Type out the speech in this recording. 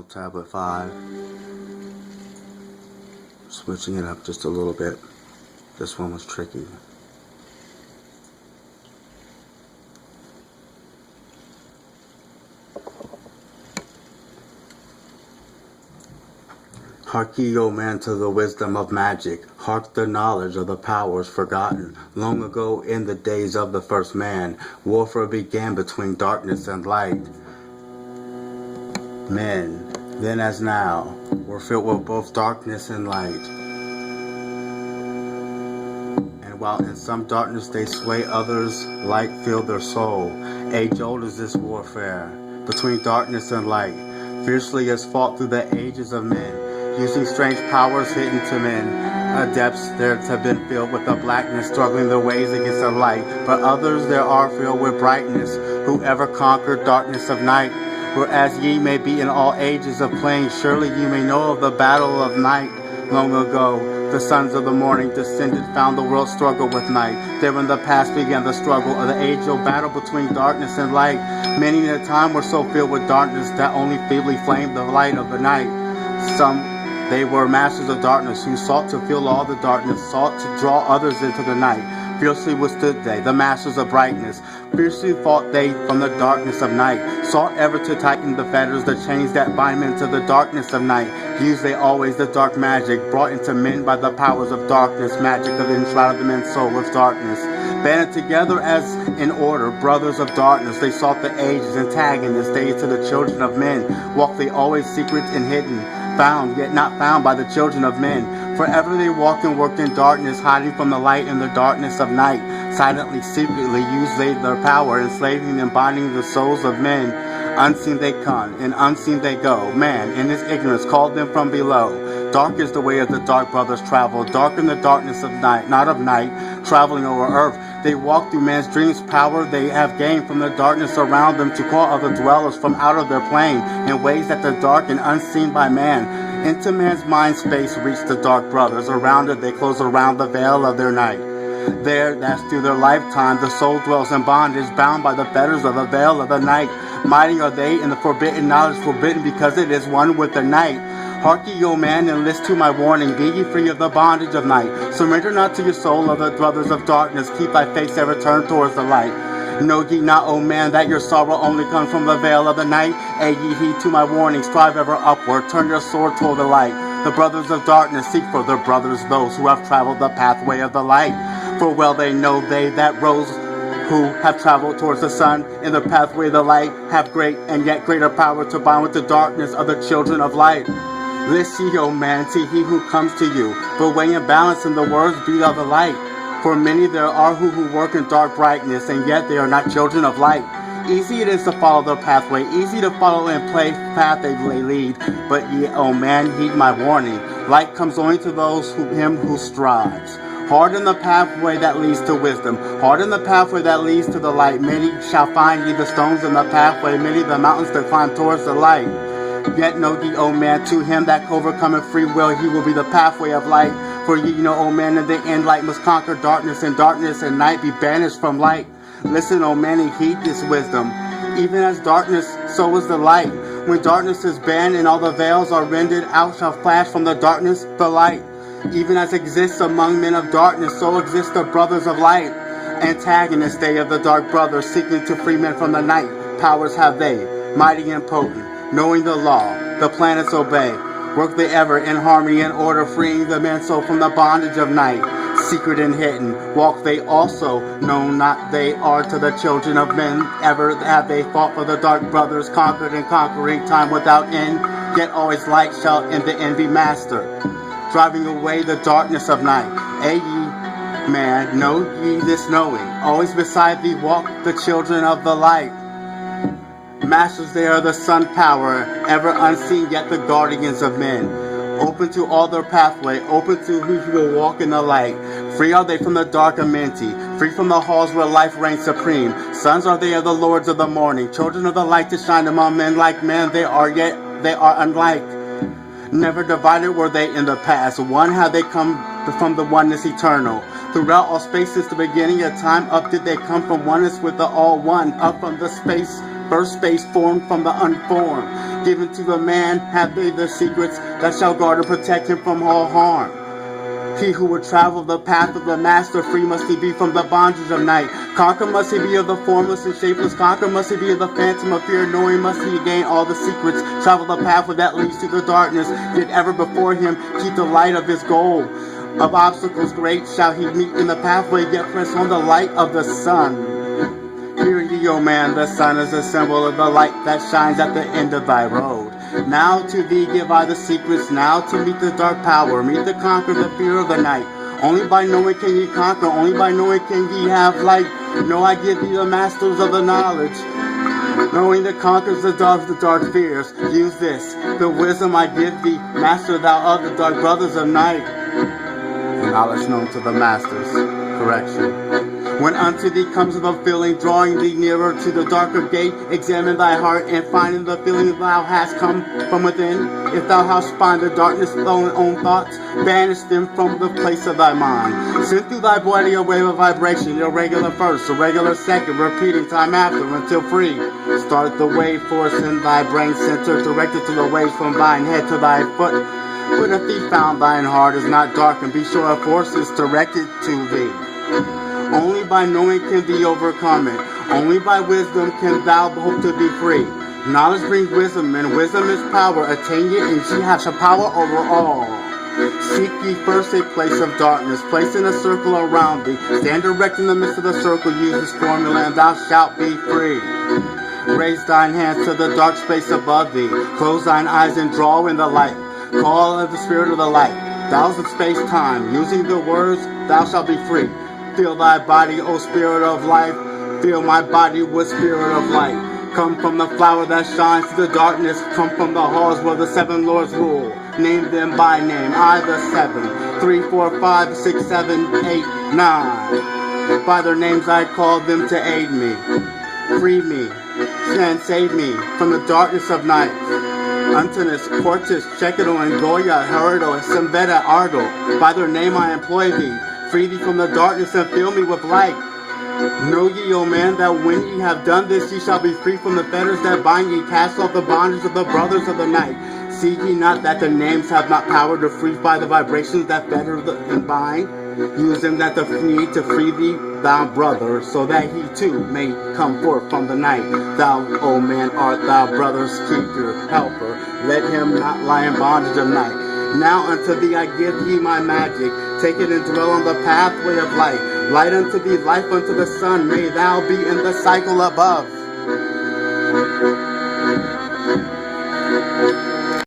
Final Tablet 5. Switching it up just a little bit. This one was tricky. Hark ye, O man, to the wisdom of magic. Hark the knowledge of the powers forgotten. Long ago in the days of the first man, warfare began between darkness and light. Men, then as now, were filled with both darkness and light. And while in some darkness they sway, others light fill their soul. Age old is this warfare between darkness and light. Fiercely is fought through the ages of men, using strange powers hidden to men. Adepts there have been filled with the blackness, struggling their ways against the light. But others there are filled with brightness, who ever conquered darkness of night. Whereas ye may be in all ages of playing, surely ye may know of the battle of night. Long ago, the sons of the morning descended, found the world struggle with night. There in the past began the struggle of the age-old battle between darkness and light. Many in a time were so filled with darkness that only feebly flamed the light of the night. They were masters of darkness who sought to fill all the darkness, sought to draw others into the night. Fiercely withstood they, the masters of brightness. Fiercely fought they from the darkness of night, sought ever to tighten the fetters, the chains that bind men to the darkness of night. Used they always the dark magic, brought into men by the powers of darkness, magic of enshrouded the men's soul with darkness. Banded together as in order, brothers of darkness, they sought the ages, antagonists, they to the children of men. Walked they always secret and hidden, found, yet not found by the children of men. Forever they walked and worked in darkness, hiding from the light in the darkness of night. Silently, secretly used they their power, enslaving and binding the souls of men. Unseen they come, and unseen they go. Man, in his ignorance, called them from below. Dark is the way of the dark brothers travel, dark in the darkness of night, not of night, traveling over earth. They walk through man's dreams, power they have gained from the darkness around them to call other dwellers from out of their plane in ways that are dark and unseen by man. Into man's mind space reach the dark brothers. Around it they close around the veil of their night. There, that's through their lifetime, the soul dwells in bondage, bound by the fetters of the veil of the night. Mighty are they in the forbidden knowledge, forbidden because it is one with the night. Hark ye, O man, and list to my warning. Be ye free of the bondage of night. Surrender not to your soul, of the brothers of darkness. Keep thy face ever turned towards the light. Know ye not, O man, that your sorrow only comes from the veil of the night? Aye ye heed to my warning. Strive ever upward. Turn your sword toward the light. The brothers of darkness seek for their brothers, those who have traveled the pathway of the light. For well they know they that rose, who have traveled towards the sun in the pathway of the light, have great and yet greater power to bind with the darkness of the children of light. List ye, O man, to he who comes to you, but weigh and balance in the words be of the light. For many there are who work in dark brightness, and yet they are not children of light. Easy it is to follow their pathway, easy to follow and play path they lead. But ye, O man, heed my warning. Light comes only to those him who strives. Hard in the pathway that leads to wisdom, hard in the pathway that leads to the light. Many shall find ye the stones in the pathway, many the mountains that climb towards the light. Yet know ye, O man, to him that overcometh free will, he will be the pathway of light. For ye know, O man, in the end light must conquer darkness, and darkness and night be banished from light. Listen, O man, and heed this wisdom. Even as darkness, so is the light. When darkness is banned and all the veils are rended, out shall flash from the darkness the light. Even as exists among men of darkness, so exist the brothers of light. Antagonists they of the dark brothers, seeking to free men from the night. Powers have they, mighty and potent, knowing the law, the planets obey. Work they ever in harmony and order, freeing the men's soul from the bondage of night. Secret and hidden, walk they also, know not they are to the children of men. Ever have they fought for the dark brothers, conquered and conquering time without end. Yet always light shall in the end be master, driving away the darkness of night. Aye ye, man, know ye this knowing. Always beside thee walk the children of the light. Masters they are the sun power, ever unseen yet the guardians of men. Open to all their pathway, open to who will walk in the light. Free are they from the dark amenity, free from the halls where life reigns supreme. Sons are they of the lords of the morning, children of the light to shine among men. Like men they are, yet they are unlike. Never divided were they in the past, one have they come from the oneness eternal. Throughout all space since the beginning of time, up did they come from oneness with the all one. Up from the space first space formed from the unformed. Given to the man have they the secrets that shall guard and protect him from all harm. He who would travel the path of the master, free must he be from the bondage of night. Conquer must he be of the formless and shapeless. Conquer must he be of the phantom of fear. Knowing must he gain all the secrets. Travel the pathway that leads to the darkness. Yet ever before him keep the light of his goal. Of obstacles great shall he meet in the pathway, yet press on the light of the sun. Hear ye, O man, the sun is a symbol of the light that shines at the end of thy road. Now to thee give I the secrets, now to meet the dark power, meet to conquer the fear of the night. Only by knowing can ye conquer, only by knowing can ye have light. Know I give thee the masters of the knowledge, knowing that conquers the dark fears. Use this, the wisdom I give thee, master thou of the dark brothers of night. The knowledge known to the masters, correction. When unto thee comes the feeling, drawing thee nearer to the darker gate, examine thy heart and finding the feeling thou hast come from within. If thou hast find the darkness thine own thoughts, banish them from the place of thy mind. Send through thy body a wave of vibration, irregular first, irregular second, repeating time after until free. Start the wave force in thy brain center, directed to the waves from thine head to thy foot. But if thee found thine heart is not dark, and be sure a force is directed to thee. Only by knowing can thee overcome it. Only by wisdom can thou hope to be free. Knowledge brings wisdom, and wisdom is power. Attain it, and she has a power over all. Seek ye first a place of darkness, place in a circle around thee. Stand erect in the midst of the circle, use this formula, and thou shalt be free. Raise thine hands to the dark space above thee. Close thine eyes and draw in the light. Call of the spirit of the light. Thou's of space-time. Using the words, thou shalt be free. Feel thy body, O spirit of life. Fill my body with spirit of light. Come from the flower that shines to the darkness. Come from the halls where the seven lords rule. Name them by name. I the seven. 3, 4, 5, 6, 7, 8, 9. By their names I call them to aid me. Free me and save me from the darkness of night. Antinous, Portis, Chekido, and Goya, Herado, Sembeta, Ardo. By their name I employ thee. Free thee from the darkness and fill me with light. Know ye, O man, that when ye have done this, ye shall be free from the fetters that bind ye. Cast off the bondage of the brothers of the night. See ye not that the names have not power to free by the vibrations that fetter and bind? Use them that the need to free thee, thou brother, so that he too may come forth from the night. Thou, O man, art thou brother's keeper, helper. Let him not lie in bondage of night. Now unto thee I give ye my magic. Take it and dwell on the pathway of light. Light unto thee, life unto the sun. May thou be in the cycle above.